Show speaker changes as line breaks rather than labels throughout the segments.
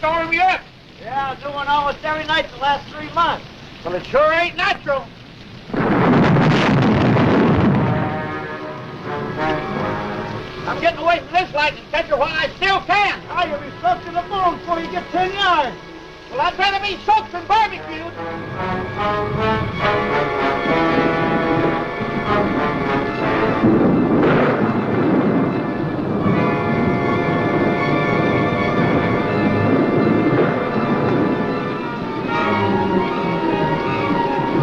storm yet?
Yeah, new one almost every night the last 3 months.
Well, it sure ain't natural. I'm getting away from this lightning catcher while I still can.
Oh, you'll be soaked to the bone before you get 10 yards.
Well, I'd rather be soaked than barbecued.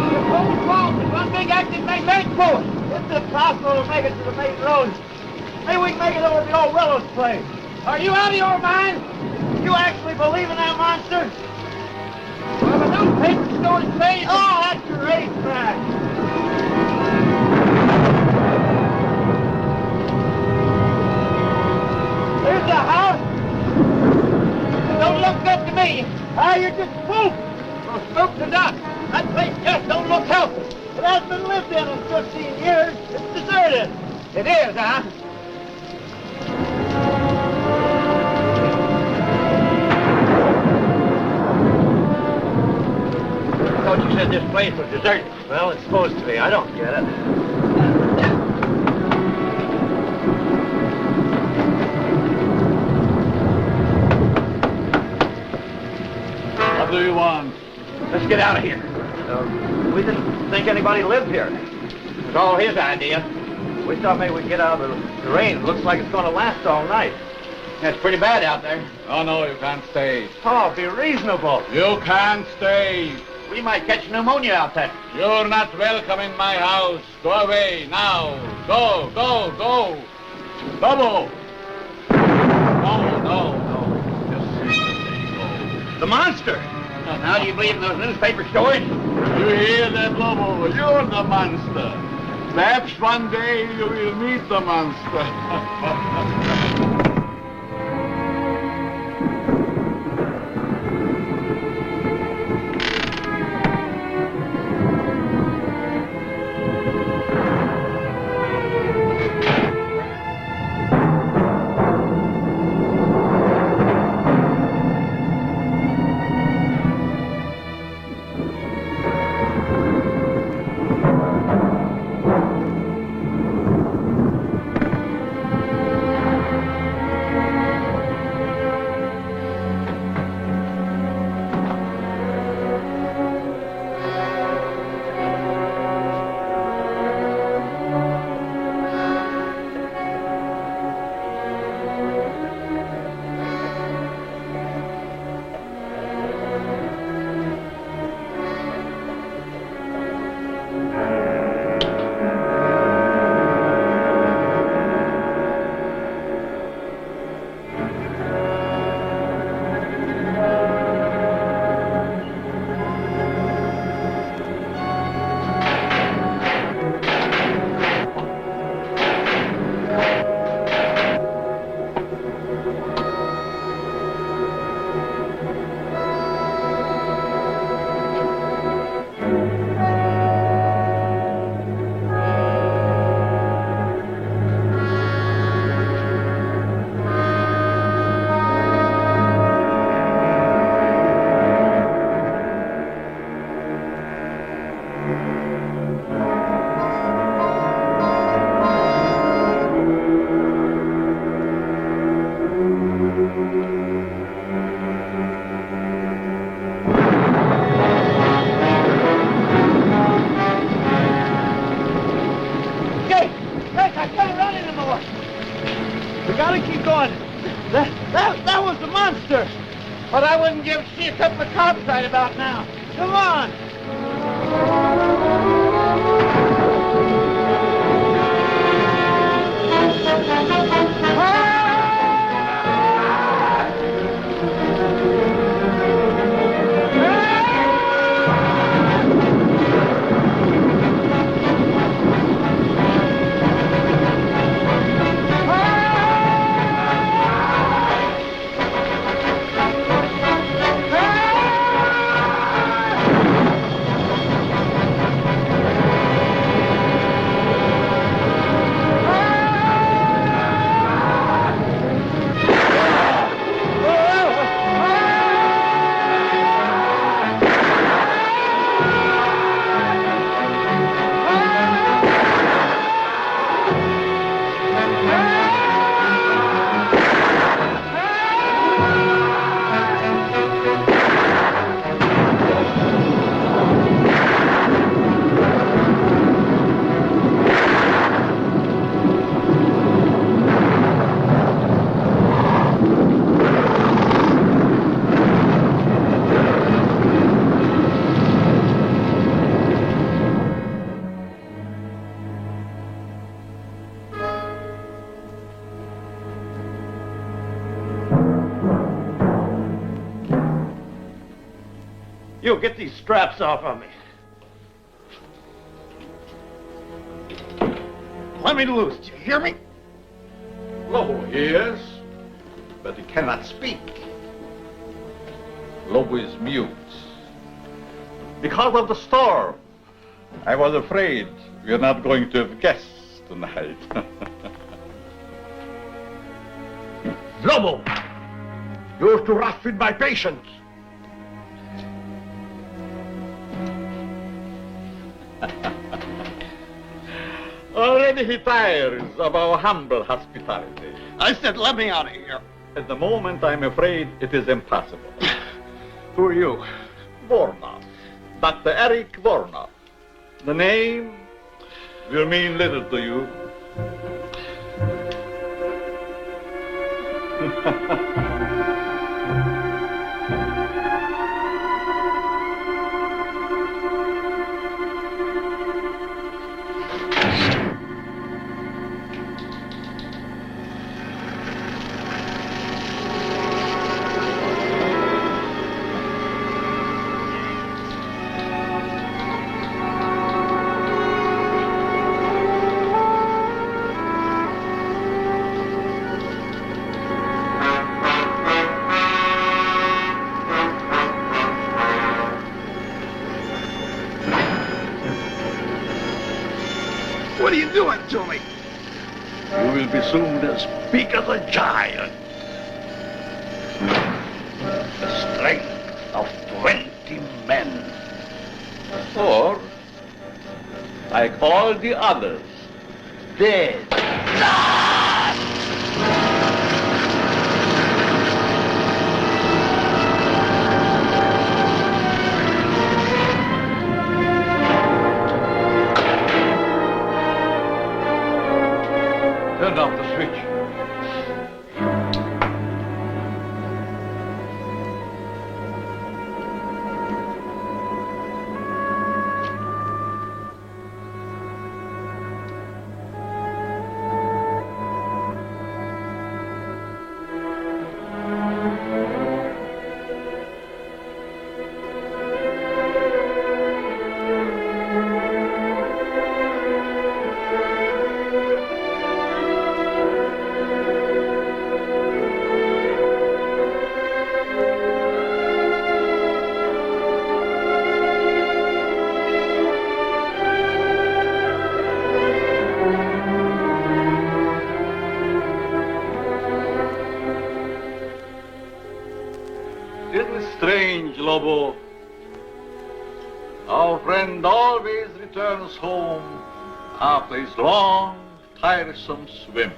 The whole falls is one big active magnetic force.
It's impossible to make it to the main road. Maybe we can make it over to the old Willow's place.
Are you out of your mind?
You actually believe in that monster?
Well, the newspaper stories say...
Oh, that's your racetrack. There's the house.
It don't look good to me.
Ah, you're just spooked.
Well, spooked to death. That place just don't look healthy.
It hasn't been lived in 15 years. It's deserted.
It is, huh? I thought you said this place was deserted.
Well, it's supposed to be. I don't get it.
What do you want?
Let's get out of here.
We didn't think anybody lived here.
It was all his idea.
We thought maybe we'd get out of the rain. It looks like it's going to last all night.
It's pretty bad out there.
Oh, no, you can't stay.
Oh, be reasonable.
You can't stay.
We might catch pneumonia out there.
You're not welcome in my house. Go away, now. Go, go, go. Lobo. No. Just go.
The monster. Now do you believe in those newspaper stories?
You hear that, Lobo? You're the monster. Perhaps one day you will meet the monster.
That was the monster.
But I wouldn't give she a couple of cops right about now.
Come on.
You get these straps off of me. Let me loose. Do you hear me?
Lobo hears, but he cannot speak. Lobo is mute. Because of the storm, I was afraid we are not going to have guests tonight.
Lobo! You're too rough with my patience.
Already he tires of our humble hospitality.
I said, let me out of here.
At the moment, I'm afraid it is impossible.
Who are you?
Vornoff. Dr. Eric Vornoff. The name will mean little to you.
What are you doing to me?
You will be soon as big as a giant. The strength of 20 men. Or, like all the others, dead. Turn off the switch. Isn't it strange, Lobo? Our friend always returns home after his long, tiresome swim.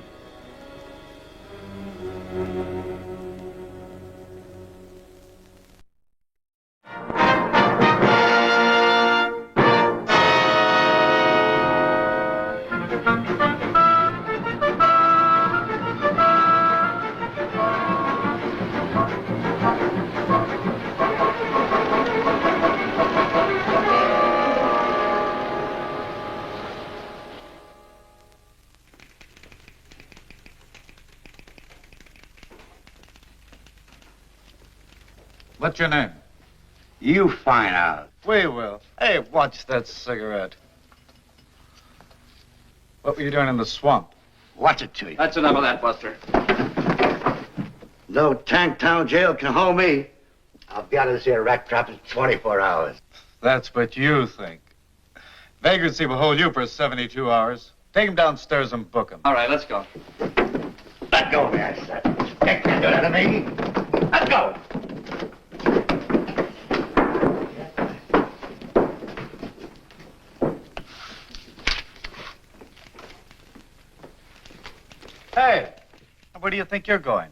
What's your name?
You find out.
We will. Hey, watch that cigarette. What were you doing in the swamp?
Watch it to you.
That's enough of that, Buster.
No Tanktown jail can hold me. I'll be out of this here rat trap in 24 hours.
That's what you think. Vagrancy will hold you for 72 hours. Take him downstairs and book him.
All right, let's go.
Let go of me, I said. You can't do that to me. Let go.
Hey, where do you think you're going?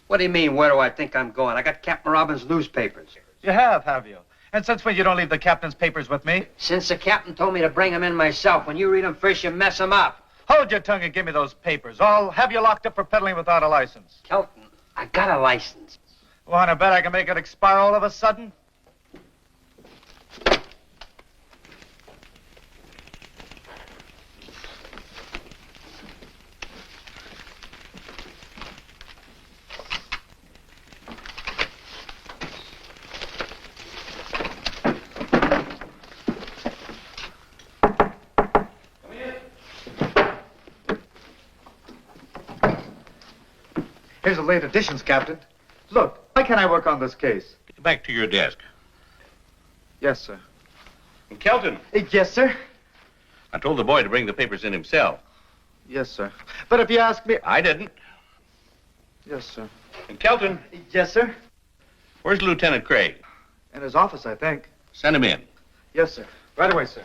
What do you mean, where do I think I'm going? I got Captain Robbins' newspapers.
You have you? And since when you don't leave the captain's papers with me?
Since the captain told me to bring them in myself. When you read them first, you mess them up.
Hold your tongue and give me those papers. I'll have you locked up for peddling without a license.
Kelton, I got a license.
Want to bet I can make it expire all of a sudden? of late editions, Captain. Look, why can't I work on this case?
Get back to your desk.
Yes, sir.
And Kelton,
Yes, sir.
I told the boy to bring the papers in himself.
Yes, sir. But if you ask me...
I didn't.
Yes, sir.
And Kelton,
Yes, sir.
where's Lieutenant Craig?
In his office, I think.
Send him in.
Yes, sir. Right away, sir.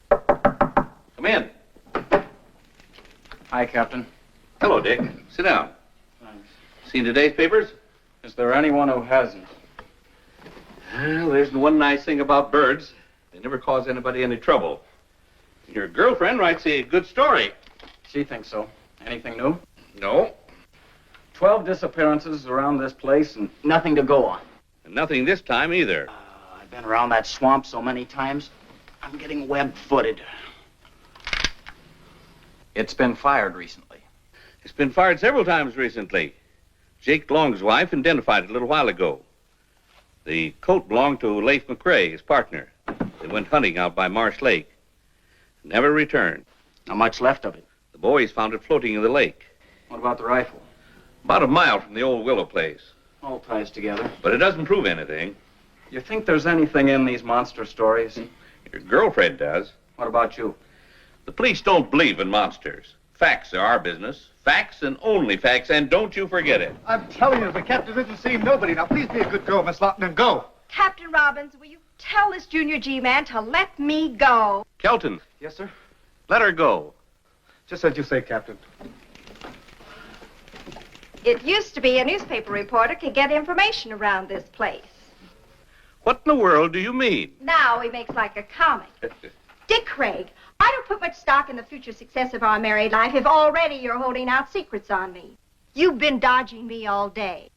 Come in.
Hi, Captain.
Hello, Dick. Sit down.
Thanks.
Seen today's papers?
Is there anyone who hasn't?
Well, there's one nice thing about birds. They never cause anybody any trouble. Your girlfriend writes a good story.
She thinks so. Anything new?
No,
12 disappearances around this place and nothing to go on.
and nothing this time either.
I've been around that swamp so many times, I'm getting web-footed. It's been fired recently.
It's been fired several times recently. Jake Long's wife identified it a little while ago. The coat belonged to Leif McRae, his partner. They went hunting out by Marsh Lake. Never returned.
Not much left of it.
The boys found it floating in the lake.
What about the rifle?
About a mile from the old willow place.
All ties together.
But it doesn't prove anything.
You think there's anything in these monster stories?
Your girlfriend does.
What about you?
The police don't believe in monsters. Facts are our business. Facts and only facts, and don't you forget it.
I'm telling you, the captain isn't seeing nobody. Now, please be a good girl, Miss Lawton, and go.
Captain Robbins, will you tell this Junior G man to let me go?
Kelton,
Yes, sir?
let her go.
Just as you say, Captain.
It used to be a newspaper reporter could get information around this place.
What in the world do you mean?
Now he makes like a comic. Dick Craig, I don't put much stock in the future success of our married life if already you're holding out secrets on me. You've been dodging me all day.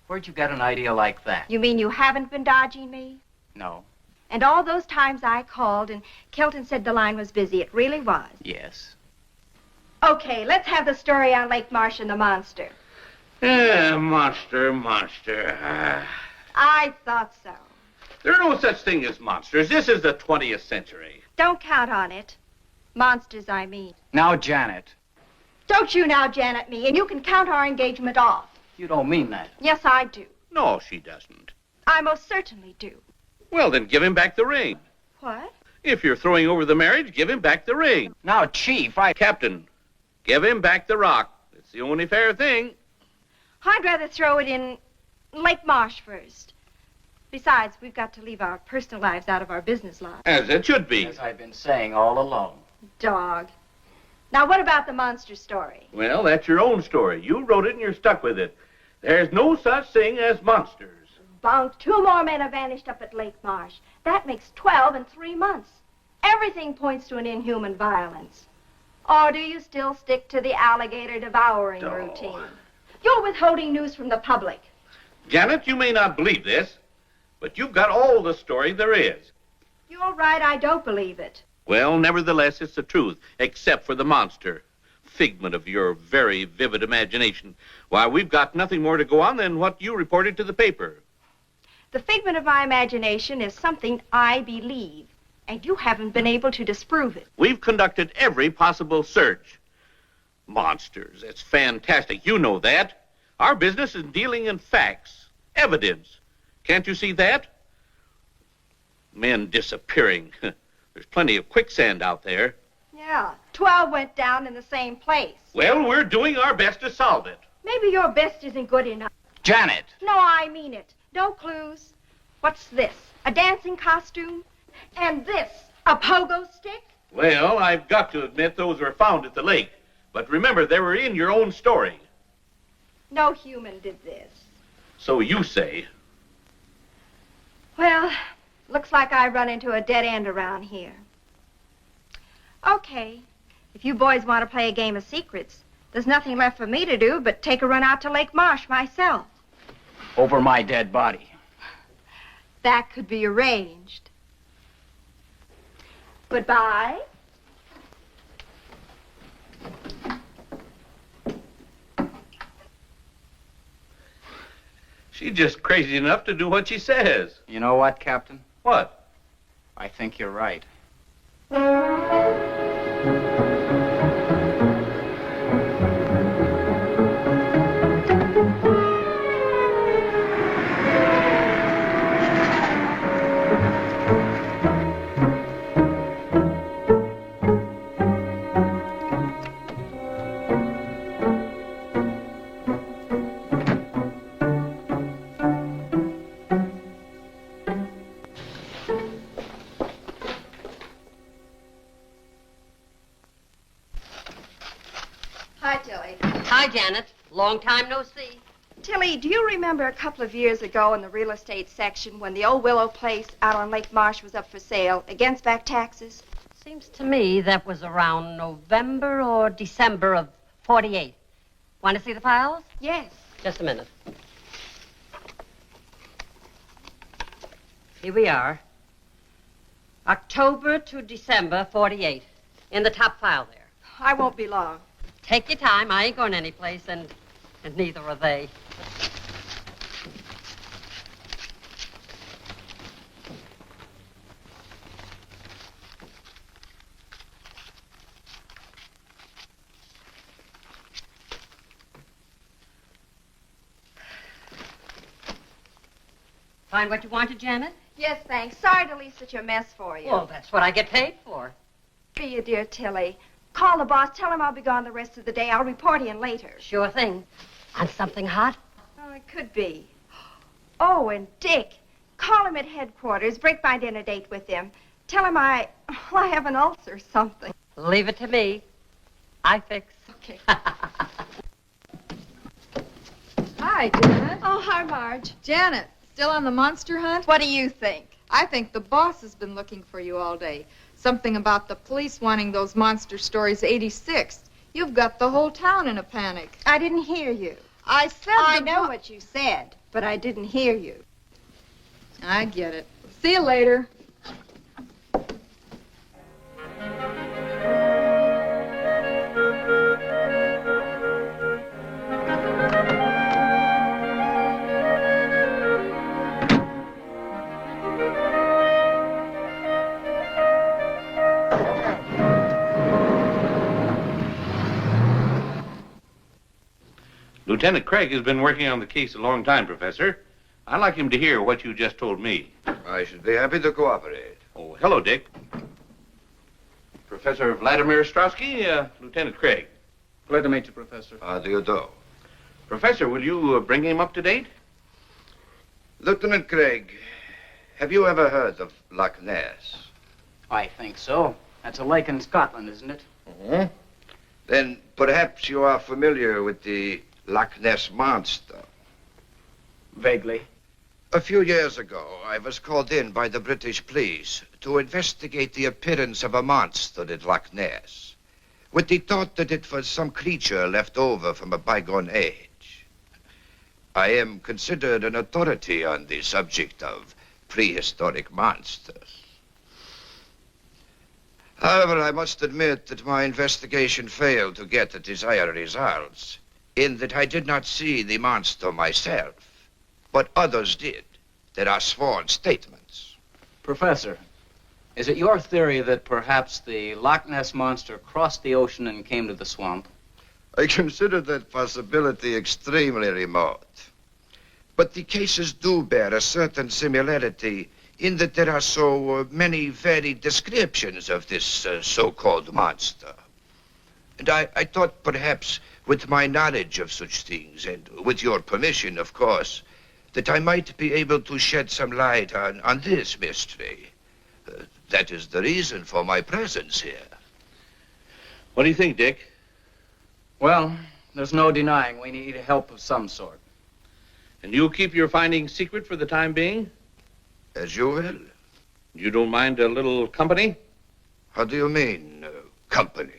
Where'd you get an idea like that?
You mean you haven't been dodging me?
No.
And all those times I called and Kelton said the line was busy, it really was.
Yes.
Okay, let's have the story on Lake Marsh and the monster.
Monster.
I thought so.
There are no such thing as monsters. This is the 20th century.
Don't count on it. Monsters, I mean.
Now, Janet,
Don't you now, Janet, me, and you can count our engagement off.
you don't mean that.
Yes, I do.
No, she doesn't.
I most certainly do.
Well, then give him back the ring.
What?
If you're throwing over the marriage, give him back the ring.
Now, Chief,
Captain, give him back the rock. It's the only fair thing.
I'd rather throw it in Lake Marsh first. Besides, we've got to leave our personal lives out of our business lives.
As it should be.
As I've been saying all along.
Dog. Now, what about the monster story?
Well, that's your own story. You wrote it and you're stuck with it. There's no such thing as monsters.
Bunk, 2 more men have vanished up at Lake Marsh. That makes 12 in 3 months. Everything points to an inhuman violence. Or do you still stick to the alligator devouring
Oh.
routine? You're withholding news from the public.
Janet, you may not believe this, but you've got all the story there is.
You're right, I don't believe it.
Well, nevertheless, it's the truth, except for the monster. Figment of your very vivid imagination. Why, we've got nothing more to go on than what you reported to the paper.
The figment of my imagination is something I believe, and you haven't been able to disprove it.
We've conducted every possible search. Monsters, it's fantastic. You know that. Our business is dealing in facts, evidence. Can't you see that? Men disappearing. There's plenty of quicksand out there.
Yeah, 12 went down in the same place.
Well, we're doing our best to solve it.
Maybe your best isn't good enough.
Janet!
No, I mean it. No clues. What's this? A dancing costume? And this, a pogo stick?
Well, I've got to admit those were found at the lake. But remember, they were in your own story.
No human did this.
So you say.
Well, looks like I run into a dead end around here. Okay, if you boys want to play a game of secrets, there's nothing left for me to do but take a run out to Lake Marsh myself.
Over my dead body.
That could be arranged. Goodbye.
She's just crazy enough to do what she says.
You know what, Captain?
What?
I think you're right.
Hi, Tilly.
Hi, Janet. Long time no see.
Tilly, do you remember a couple of years ago in the real estate section when the old Willow place out on Lake Marsh was up for sale against back taxes?
Seems to me that was around November or December of 48. Want to see the files?
Yes.
Just a minute. Here we are. October to December 48. In the top file there.
I won't be long.
Take your time. I ain't going anyplace, and neither are they. Find what you wanted, Janet?
Yes, thanks. Sorry to leave such a mess for you.
Well, that's what I get paid for.
Be you, dear Tilly. Call the boss. Tell him I'll be gone the rest of the day. I'll report in later.
Sure thing. On something hot?
Oh, it could be. Oh, and Dick. Call him at headquarters. Break my dinner date with him. Tell him I have an ulcer or something.
Leave it to me. I fix.
Okay.
Hi, Janet.
Oh, hi, Marge.
Janet, still on the monster hunt?
What do you think?
I think the boss has been looking for you all day. Something about the police wanting those monster stories 86th. You've got the whole town in a panic.
I didn't hear you.
I said
I know what you said, but I didn't hear you.
I get it. See you later.
Lieutenant Craig has been working on the case a long time, Professor. I'd like him to hear what you just told me.
I should be happy to cooperate.
Oh, hello, Dick. Professor Vladimir Ostrowski, Lieutenant Craig.
Glad to meet you, Professor.
How do you do?
Professor, will you bring him up to date?
Lieutenant Craig, have you ever heard of Loch Ness?
I think so. That's a lake in Scotland, isn't it?
Mm-hmm. Then perhaps you are familiar with the Loch Ness Monster.
Vaguely.
A few years ago, I was called in by the British police to investigate the appearance of a monster at Loch Ness, with the thought that it was some creature left over from a bygone age. I am considered an authority on the subject of prehistoric monsters. However, I must admit that my investigation failed to get the desired results, in that I did not see the monster myself, but others did. There are sworn statements.
Professor, is it your theory that perhaps the Loch Ness Monster crossed the ocean and came to the swamp?
I consider that possibility extremely remote. But the cases do bear a certain similarity in that there are so many varied descriptions of this so-called monster. And I thought perhaps with my knowledge of such things, and with your permission, of course, that I might be able to shed some light on this mystery. That is the reason for my presence here.
What do you think, Dick?
Well, there's no denying we need help of some sort.
And you'll keep your findings secret for the time being?
As you will.
You don't mind a little company?
How do you mean, company?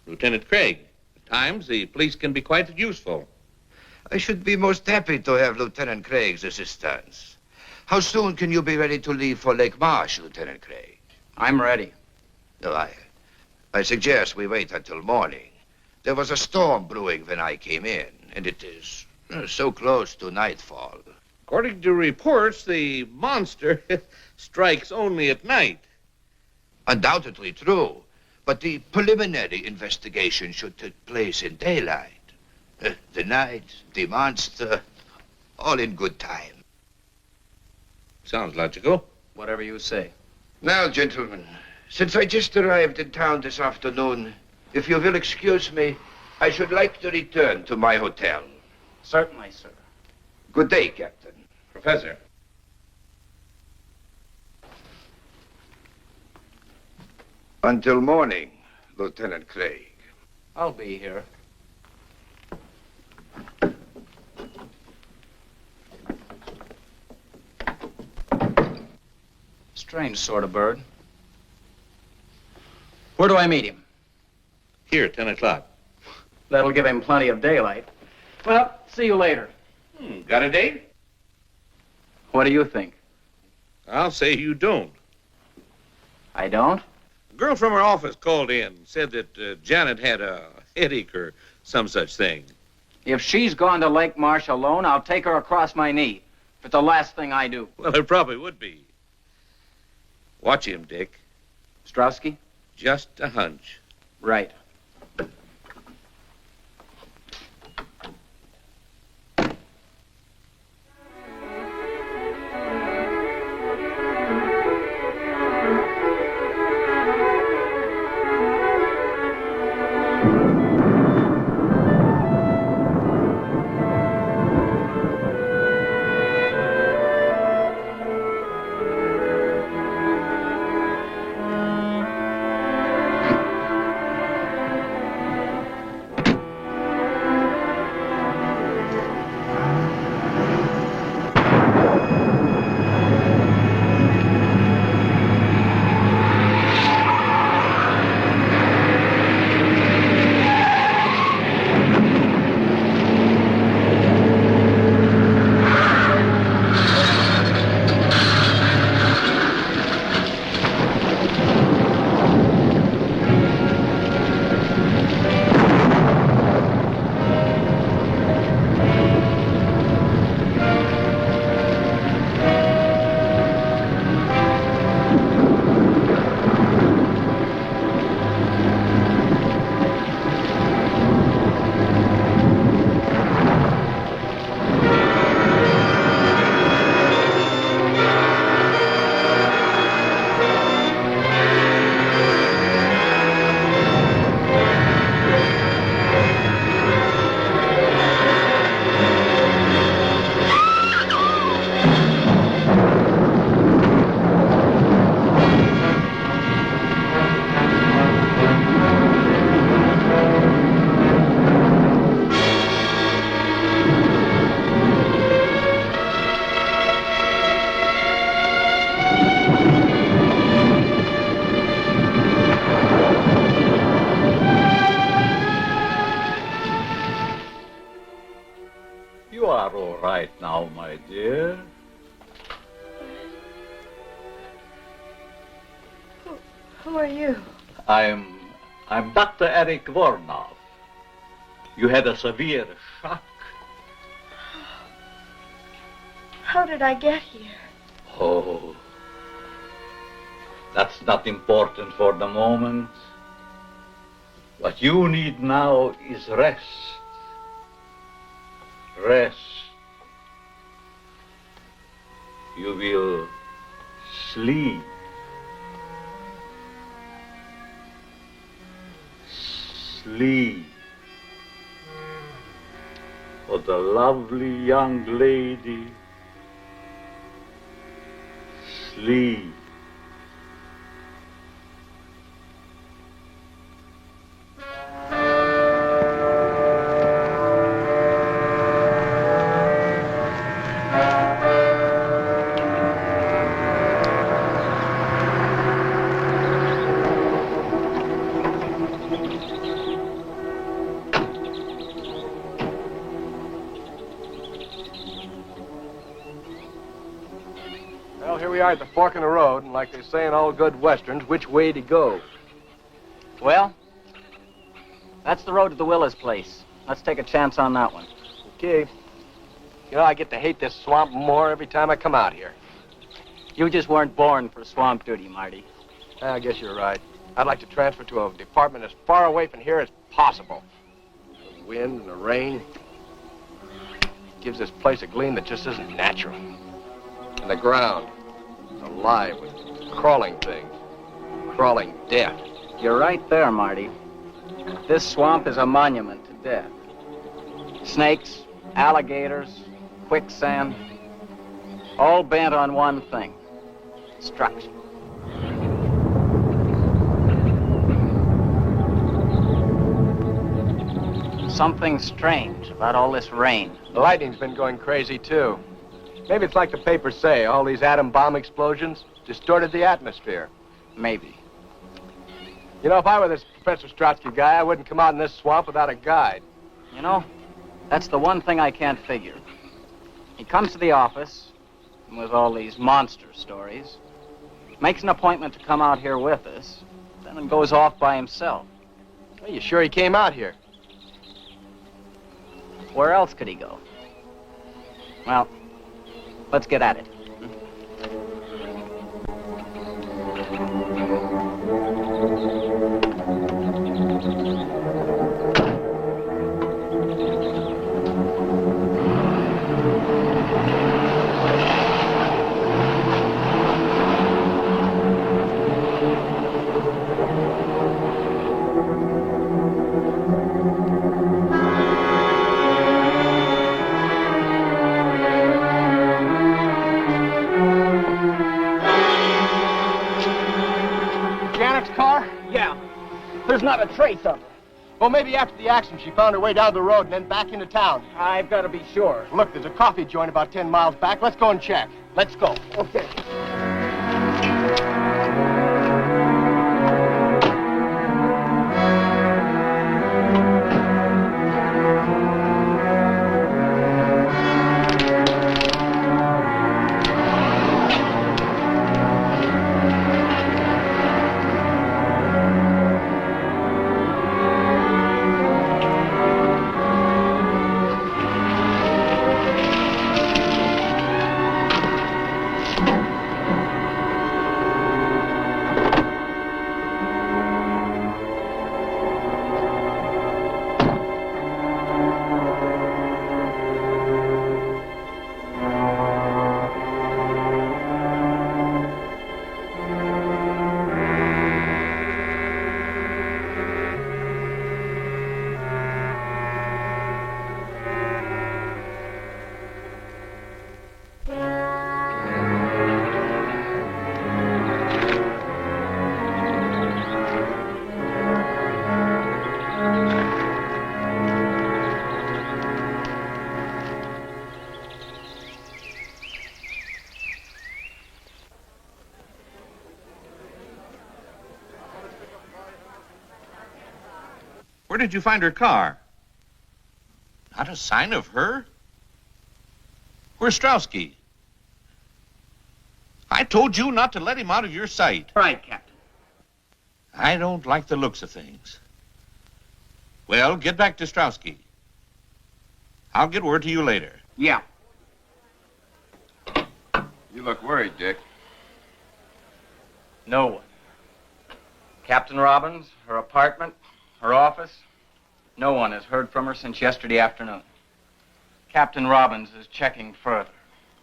Lieutenant Craig, at times the police can be quite useful.
I should be most happy to have Lieutenant Craig's assistance. How soon can you be ready to leave for Lake Marsh, Lieutenant Craig?
I'm ready.
No, I suggest we wait until morning. There was a storm brewing when I came in, and it is so close to nightfall.
According to reports, the monster strikes only at night.
Undoubtedly true, but the preliminary investigation should take place in daylight. The night, the monster, all in good time.
Sounds logical.
Whatever you say.
Now, gentlemen, since I just arrived in town this afternoon, if you will excuse me, I should like to return to my hotel.
Certainly, sir.
Good day, Captain.
Professor.
Until morning, Lieutenant Craig.
I'll be here. Strange sort of bird. Where do I meet him?
Here, 10 o'clock.
That'll give him plenty of daylight. Well, see you later.
Got a date?
What do you think?
I'll say you don't.
I don't?
A girl from her office called in, said that Janet had a headache or some such thing.
If she's gone to Lake Marsh alone, I'll take her across my knee. If it's the last thing I do.
Well, it probably would be. Watch him, Dick.
Strowski?
Just a hunch.
Right.
You are all right now, my dear.
Who are you?
I'm Dr. Eric Vornoff. You had a severe shock.
How did I get here?
Oh, that's not important for the moment. What you need now is rest. Rest. You will sleep. Sleep. For the lovely young lady. Sleep.
we are at the fork in the road, and like they say in all good westerns, which way to go?
Well, that's the road to the Willis place. Let's take a chance on that one.
Okay. You know, I get to hate this swamp more every time I come out here.
You just weren't born for swamp duty, Marty.
I guess you're right. I'd like to transfer to a department as far away from here as possible. The wind and the rain gives this place a gleam that just isn't natural. And the ground, alive with crawling things, crawling death.
You're right there, Marty. This swamp is a monument to death. Snakes, alligators, quicksand, all bent on one thing: destruction. Something strange about all this rain.
The lightning's been going crazy, too. Maybe it's like the papers say, all these atom bomb explosions distorted the atmosphere.
Maybe.
You know, if I were this Professor Strotsky guy, I wouldn't come out in this swamp without a guide.
You know, that's the one thing I can't figure. He comes to the office with all these monster stories, makes an appointment to come out here with us, then goes off by himself.
Are you sure he came out here?
Where else could he go? Well, let's get at it.
There's not a trace of her. Well, maybe after the accident, she found her way down the road and then back into town.
I've got to be sure.
Look, there's a coffee joint about 10 miles back. Let's go and check. Let's go. Okay.
Where did you find her car? Not a sign of her? Where's Strowski? I told you not to let him out of your sight.
Right, Captain.
I don't like the looks of things. Well, get back to Strowski. I'll get word to you later.
Yeah.
You look worried, Dick.
No one. Captain Robbins, her apartment, her office. No one has heard from her since yesterday afternoon. Captain Robbins is checking further.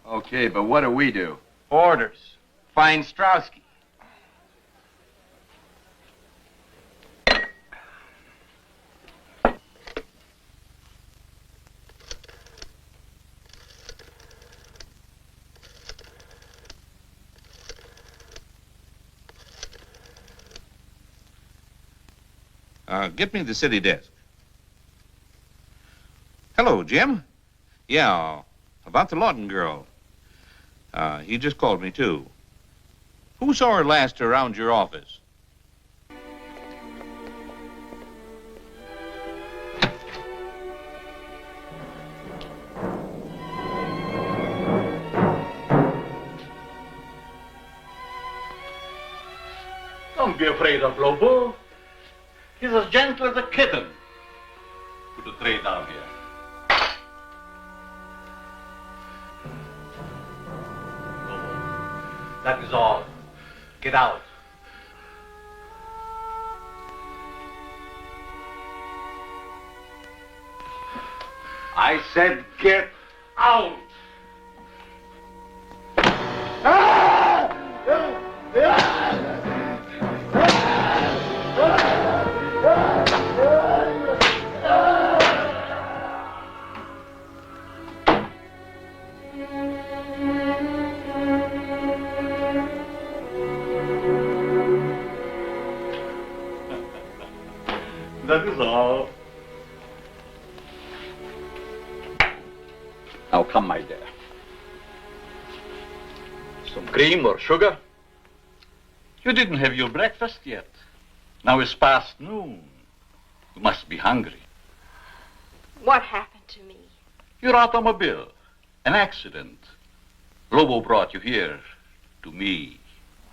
Okay, but what do we do?
Orders. Find Strowski.
Get me the city desk. Hello, Jim. Yeah, about the Lawton girl. He just called me, too. Who saw her last around your office?
Don't be afraid of Lobo. He's as gentle as a kitten. Put the tray down here. Lobo, that is all. Get out. I said get out. That is all. Now come, my dear. Some cream or sugar? You didn't have your breakfast yet. Now it's past noon. You must be hungry.
What happened to me?
Your automobile. An accident. Lobo brought you here to me.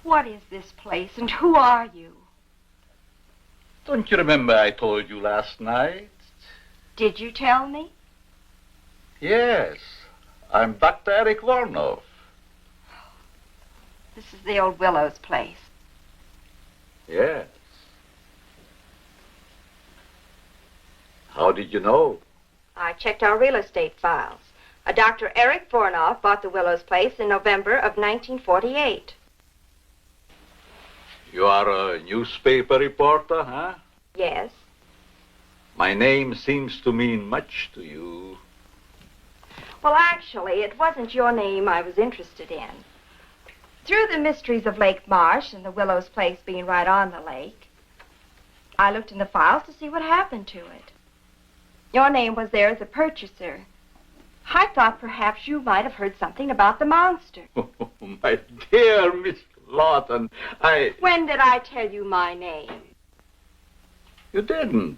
What is this place and who are you?
Don't you remember I told you last night?
Did you tell me?
Yes. I'm Dr. Eric Vornoff.
This is the old Willow's place.
Yes. How did you know?
I checked our real estate files. A Dr. Eric Vornoff bought the Willow's place in November of 1948.
You are a newspaper reporter, huh?
Yes.
My name seems to mean much to you.
Well, actually, it wasn't your name I was interested in. Through the mysteries of Lake Marsh and the Willow's place being right on the lake, I looked in the files to see what happened to it. Your name was there as a purchaser. I thought perhaps you might have heard something about the monster.
Oh, my dear Miss Lawton,
When did I tell you my name?
You didn't.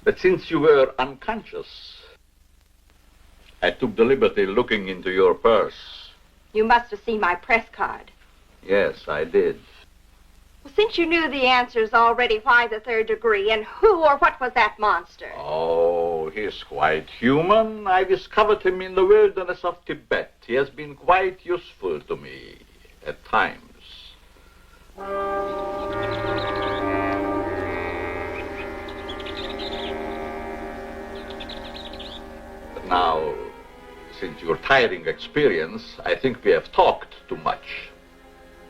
But since you were unconscious, I took the liberty looking into your purse.
You must have seen my press card.
Yes, I did.
Well, since you knew the answers already, why the third degree? And who or what was that monster?
Oh, he's quite human. I discovered him in the wilderness of Tibet. He has been quite useful to me at times. But now, since your tiring experience, I think we have talked too much.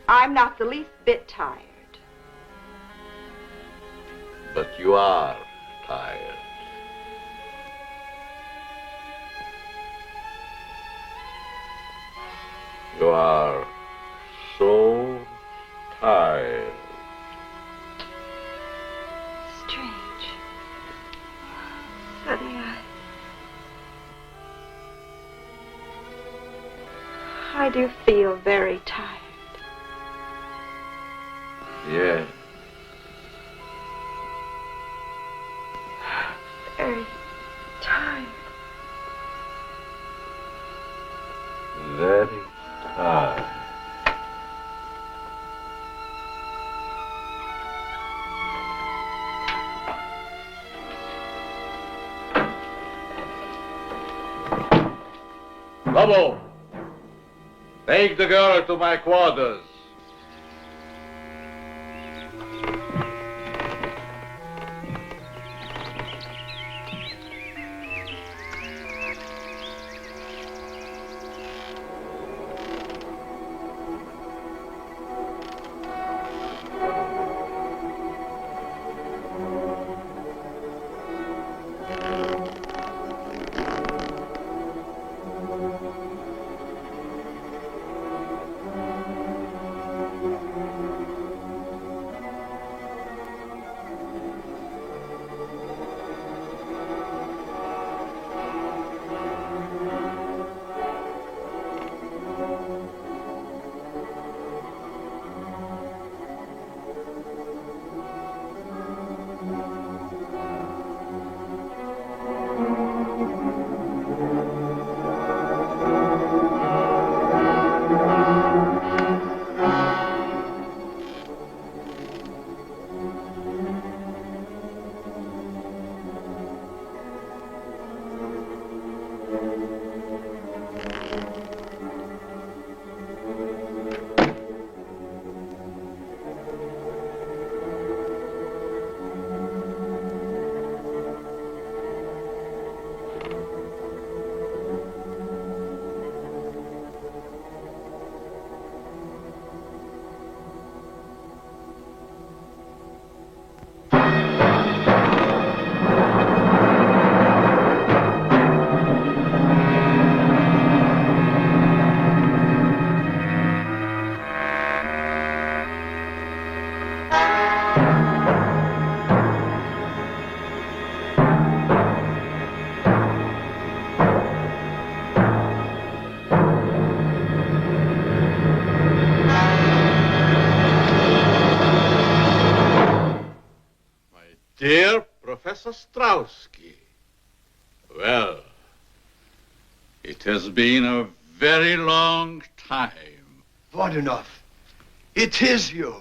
I'm not the least bit tired.
But you are tired. You are so tired.
Strange. Suddenly I do feel very tired.
Yes.
Very tired.
Very tired. Lobo, take the girl to my quarters.
Dear Professor Strauski, well, it has been a very long time.
Vornoff, it is you.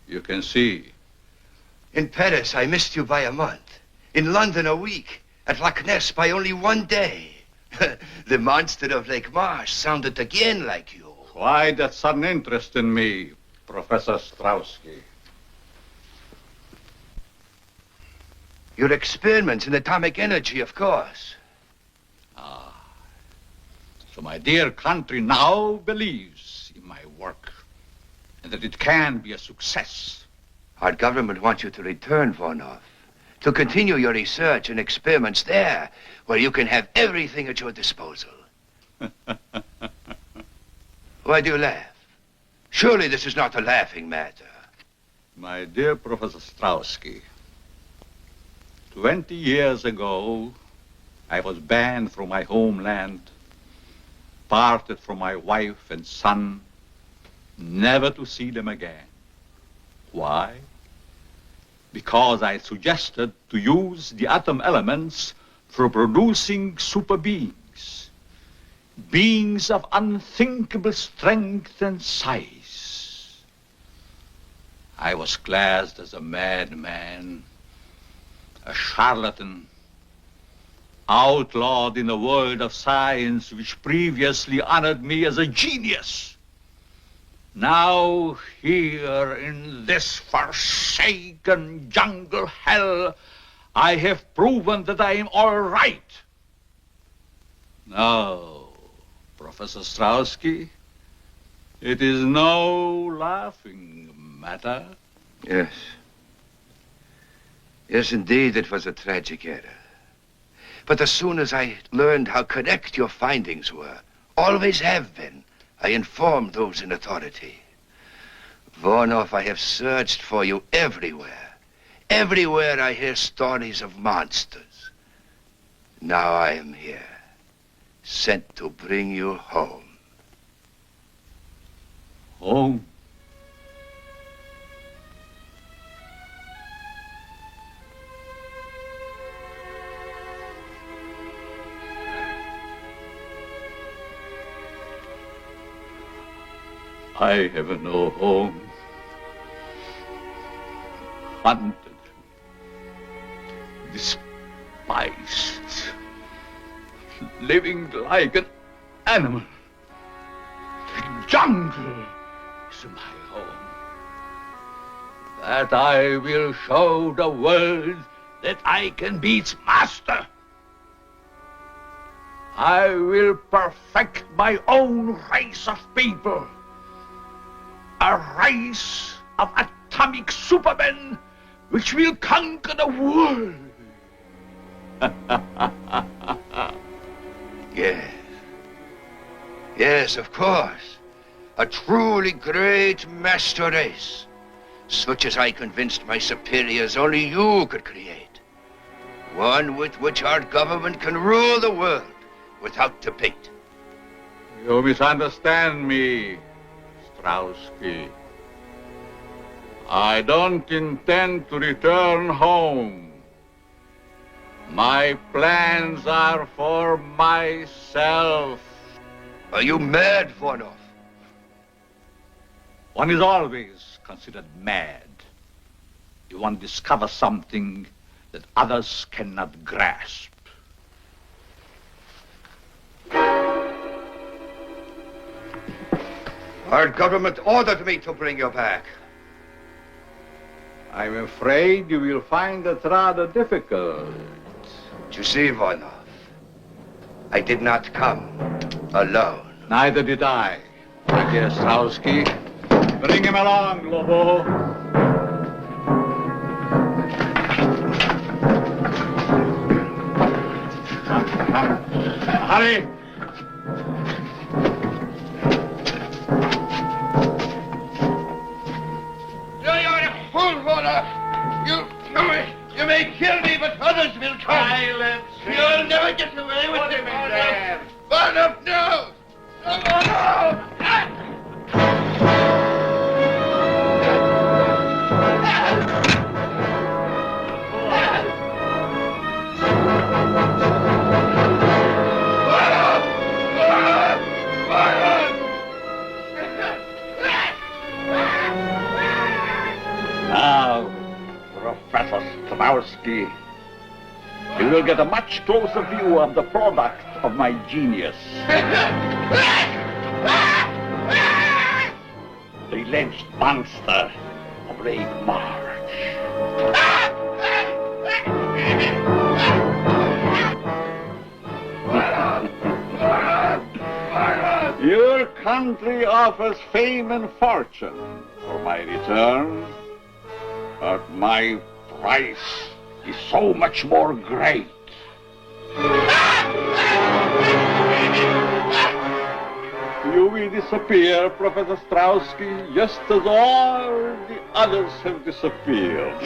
You can see.
In Paris, I missed you by a month. In London, a week. At Loch Ness, by only 1 day. The monster of Lake Marsh sounded again like you.
Why that sudden interest in me, Professor Strauski?
Your experiments in atomic energy, of course.
So my dear country now believes in my work and that it can be a success.
Our government wants you to return, Vornoff, to continue your research and experiments there, where you can have everything at your disposal. Why do you laugh? Surely this is not a laughing matter.
My dear Professor Strauski, 20 years ago, I was banned from my homeland, parted from my wife and son, never to see them again. Why? Because I suggested to use the atom elements for producing super beings, beings of unthinkable strength and size. I was classed as a madman, a charlatan, outlawed in a world of science which previously honored me as a genius. Now, here in this forsaken jungle hell, I have proven that I am all right. Now, Professor Strauski, it is no laughing matter.
Yes. Yes, indeed, it was a tragic error. But as soon as I learned how correct your findings were, always have been, I informed those in authority. Vornoff, I have searched for you everywhere. Everywhere I hear stories of monsters. Now I am here, sent to bring you home.
Home? I have no home. Hunted. Despised. Living like an animal. The jungle is my home. That I will show the world that I can be its master. I will perfect my own race of people. A race of atomic supermen which will conquer the world.
Yes. Yes, of course. A truly great master race, such as I convinced my superiors only you could create. One with which our government can rule the world without debate.
You misunderstand me, Strauski. I don't intend to return home. My plans are for myself.
Are you mad, Vornoff?
One is always considered mad if one discovers something that others cannot grasp.
Our government ordered me to bring you back.
I'm afraid you will find it rather difficult.
You see, Vornoff, I did not come alone.
Neither did I, my dear Strauski. Bring him along, Lobo. Hurry!
You may kill me, but others will come.
Silence!
You'll never get away with it,
there.
Vornoff, no! No!
Professor Strowski. You will get a much closer view of the product of my genius. The alleged monster of Lake March. Your country offers fame and fortune for my return, but my price is so much more great. You will disappear, Professor Strowski, just as all the others have disappeared.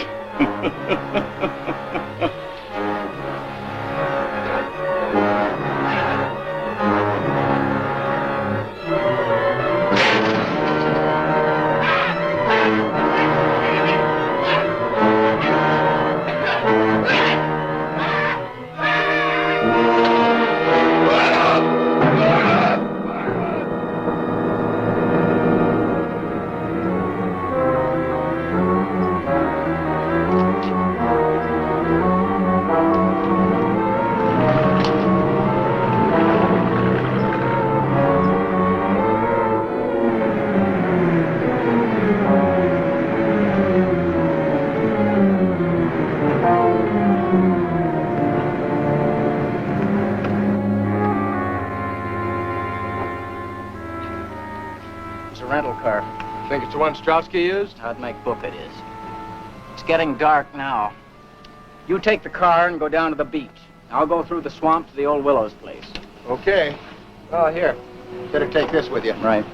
Think it's the one Strowski used?
I'd make book it is. It's getting dark now. You take the car and go down to the beach. I'll go through the swamp to the old Willow's place.
Okay. Oh, here. Better take this with you.
Right.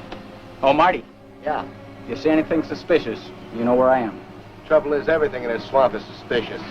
Oh, Marty,
Yeah.
if you see anything suspicious, you know where I am.
Trouble is, everything in this swamp is suspicious.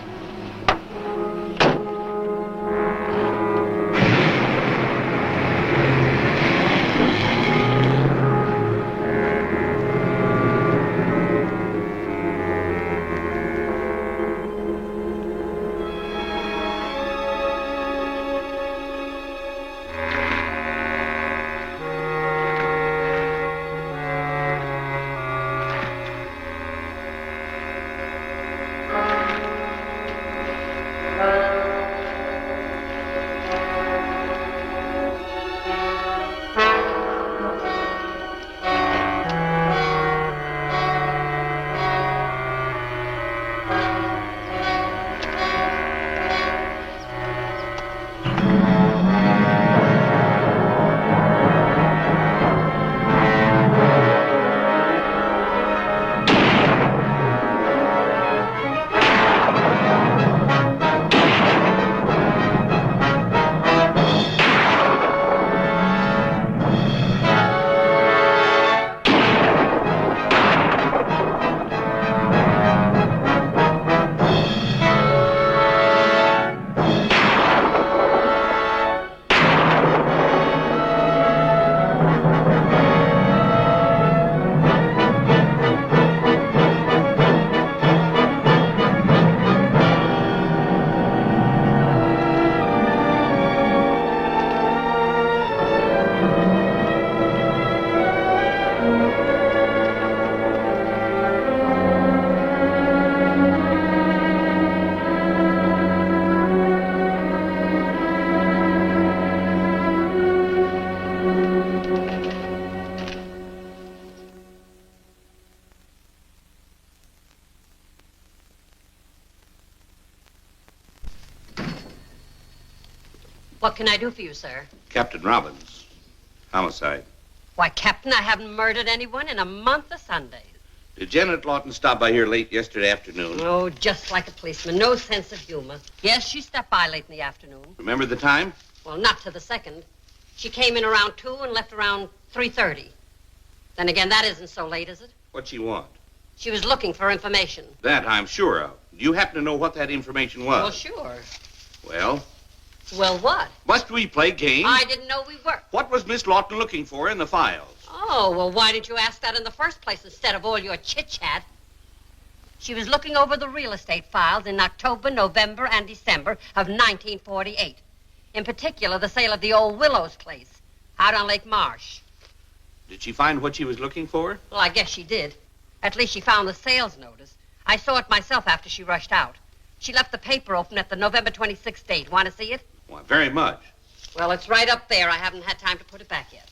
What can I do for you, sir?
Captain Robbins. Homicide.
Why, Captain, I haven't murdered anyone in a month of Sundays.
Did Janet Lawton stop by here late yesterday afternoon?
Oh, just like a policeman. No sense of humor. Yes, she stepped by late in the afternoon.
Remember the time?
Well, not to the second. She came in around 2 and left around 3:30. Then again, that isn't so late, is it?
What'd she want?
She was looking for information.
That I'm sure of. Do you happen to know what that information was?
Well, sure.
Well?
Well, what?
Must we play games?
I didn't know we were.
What was Miss Lawton looking for in the files?
Oh, well, why didn't you ask that in the first place instead of all your chit-chat? She was looking over the real estate files in October, November, and December of 1948. In particular, the sale of the old Willow's place out on Lake Marsh.
Did she find what she was looking for?
Well, I guess she did. At least she found the sales notice. I saw it myself after she rushed out. She left the paper open at the November 26th date. Want to see it?
Well, very much.
Well, it's right up there. I haven't had time to put it back yet.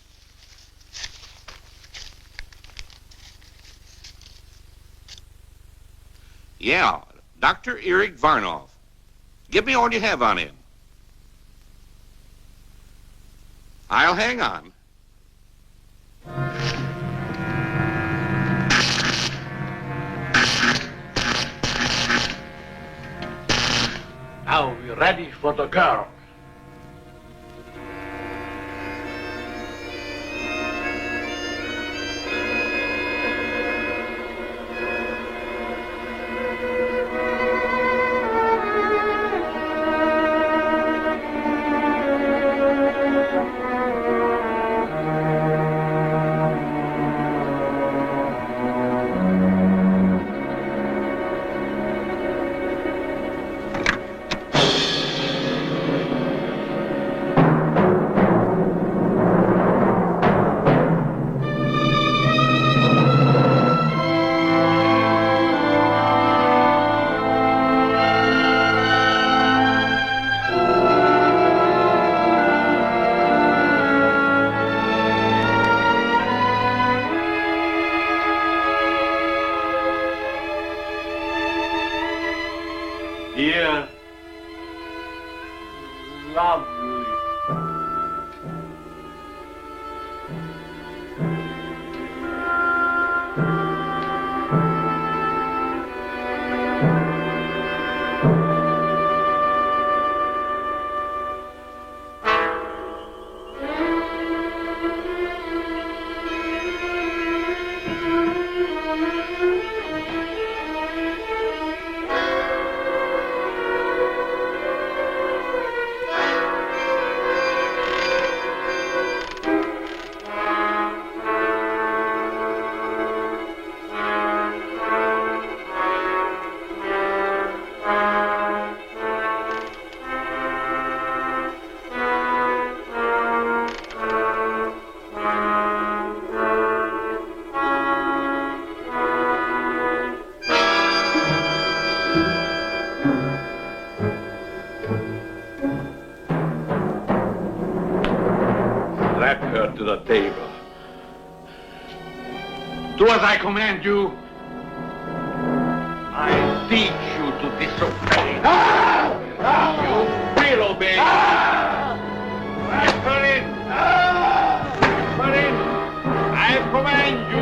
Yeah, Dr. Erich Vornoff. Give me all you have on him. I'll hang on.
Now we're ready for the girl. Dear, lovely.
Strap her to the table.
Do as I command you. I teach you to disobey. You will obey. Let her in. Let her in. I command you.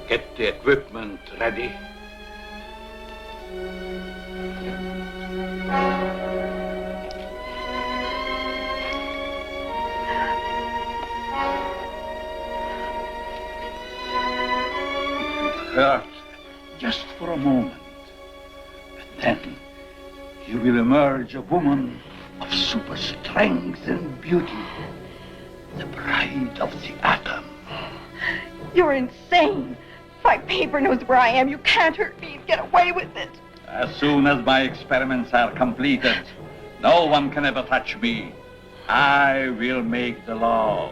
Get the equipment ready.
Hurt just for a moment. But then you will emerge a woman of super strength and beauty. The bride of the atom.
You're insane. My paper knows where I am. You can't hurt me. Get away with it.
As soon as my experiments are completed, no one can ever touch me. I will make the law.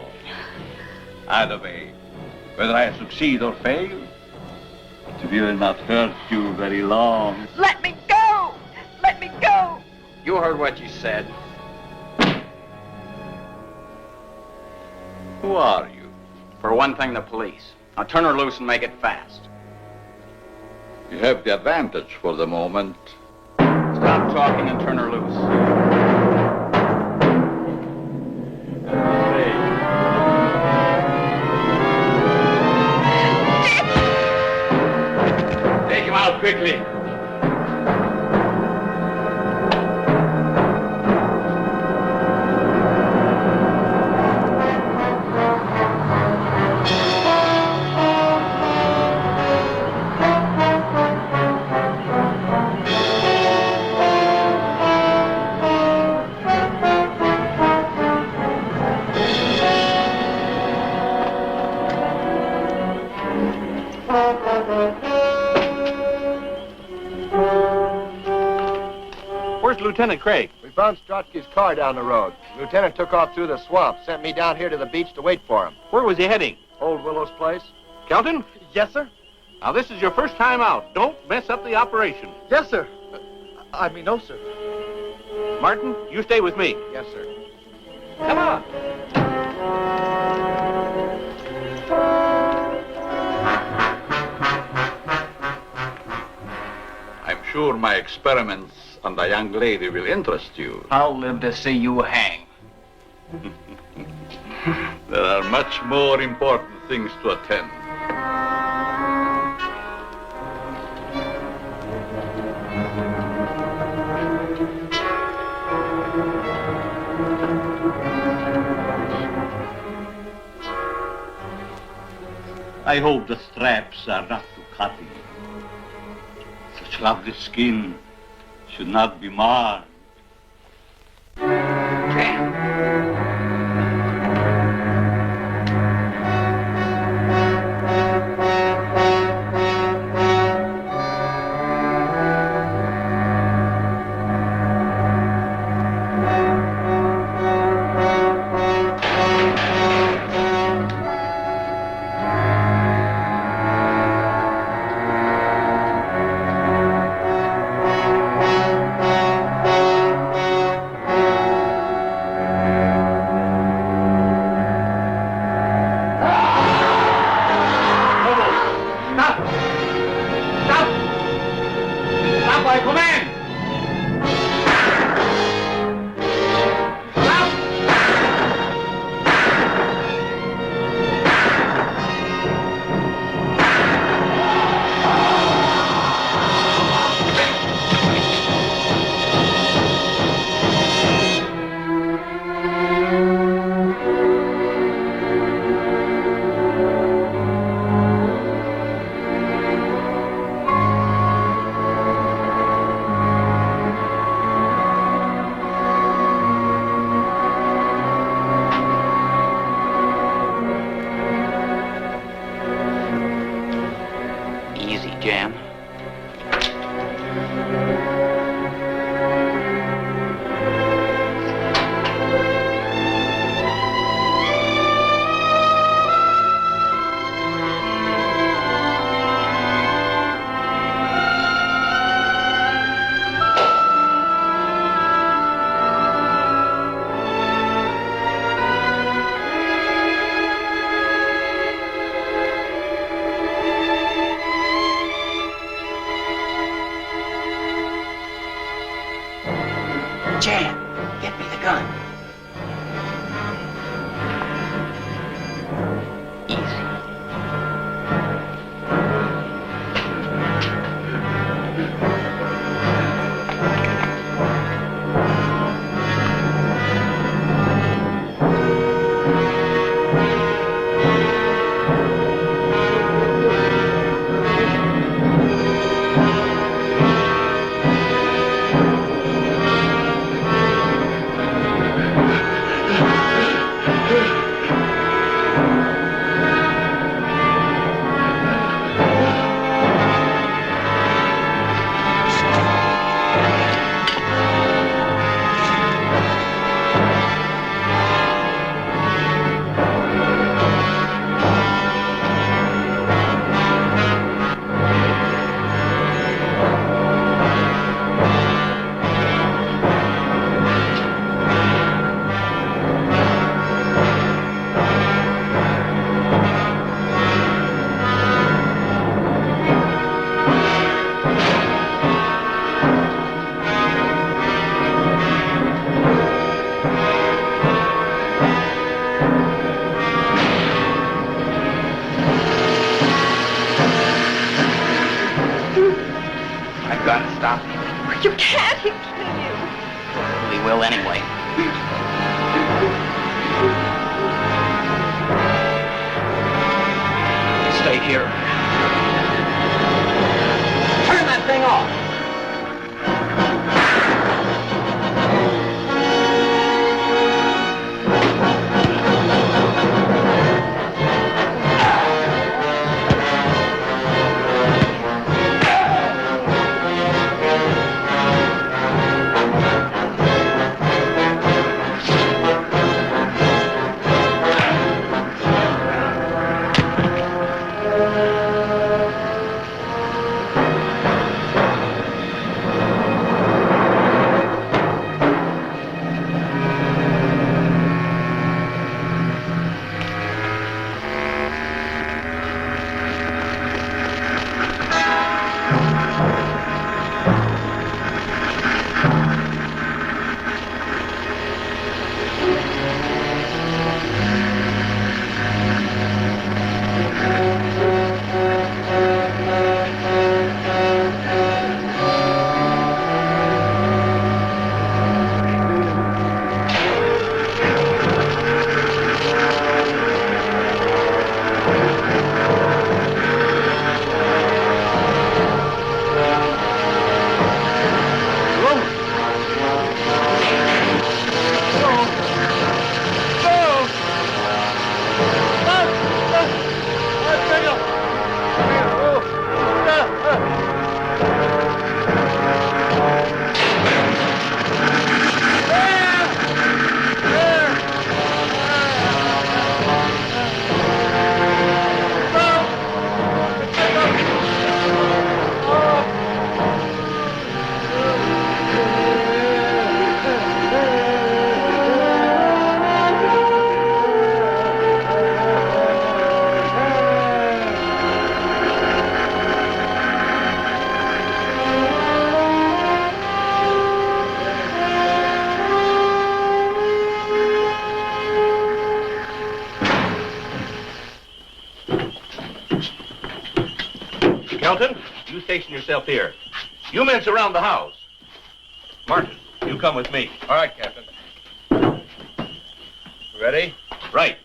Either way, whether I succeed or fail, it will not hurt you very long.
Let me go. Let me go.
You heard what you said.
Who are you?
For one thing, the police. Now turn her loose and make it fast.
You have the advantage for the moment.
Stop talking and turn her loose.
quickly.
Where's Lieutenant Craig? We found Strotsky's car down the road. The lieutenant took off through the swamp, sent me down here to the beach to wait for him.
Where was he heading?
Old Willow's place?
Kelton?
Yes, sir.
Now, this is your first time out. Don't mess up the operation.
Yes, sir. I mean, no, sir.
Martin, you stay with me.
Yes, sir.
Come on.
I'm sure my experiments on the young lady will interest you.
I'll live to see you hang.
There are much more important things to attend.
I hope the straps are not too cutting. Such lovely skin should not be marred.
stop him.
You can't. He'll kill you.
We will anyway. Stay here. Turn that thing off.
Kelton, you station yourself here. You men surround the house. Martin, you come with me.
All right, Captain. Ready?
Right.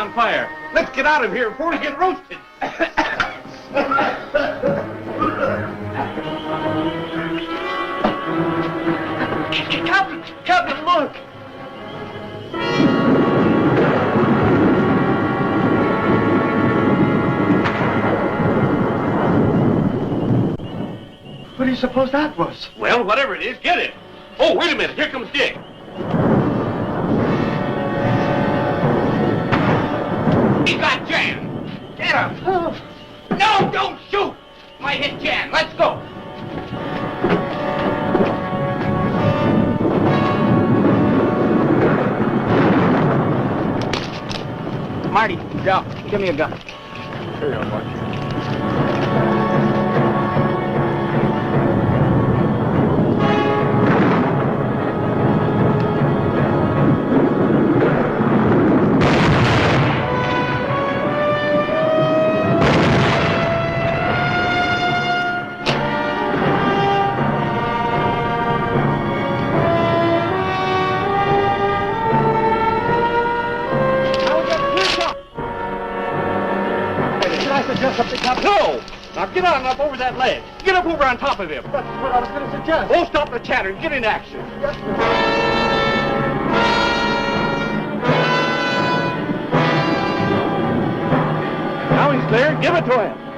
on fire. Let's get out of here before we get roasted.
Captain, look! What do you suppose that was?
Well, whatever it is, get it. Oh, wait a minute. Here comes Dick. He got Jan. Get him.
Oh.
No, don't shoot. Might hit Jan. Let's go.
Marty, Joe, give me a gun.
Here you are, Marty.
No! Now get on up over that ledge. Get up over on top of him.
That's what I was going to suggest.
Oh, stop the chatter and get in action.
Yes, sir.
Now he's there. Give it to him.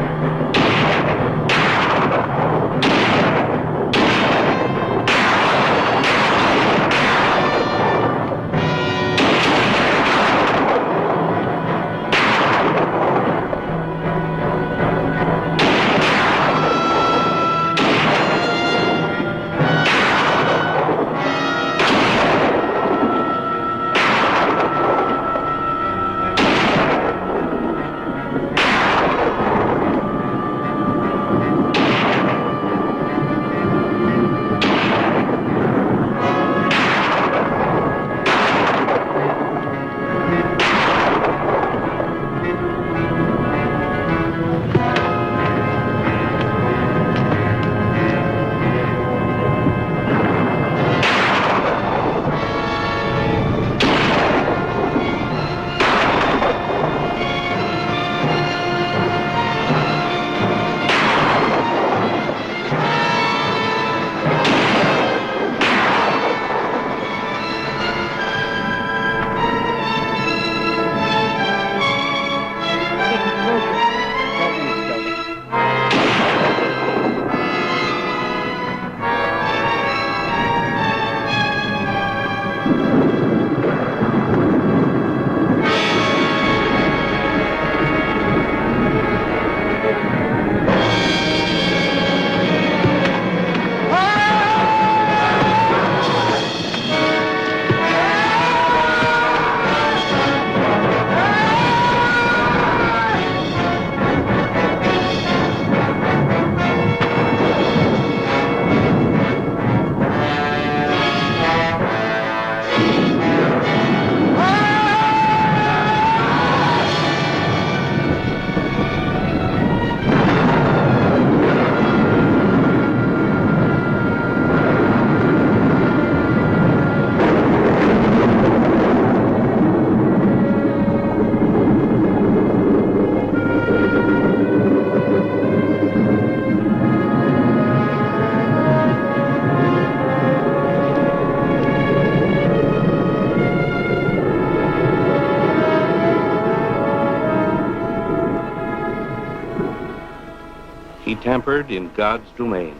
He tampered in God's domain.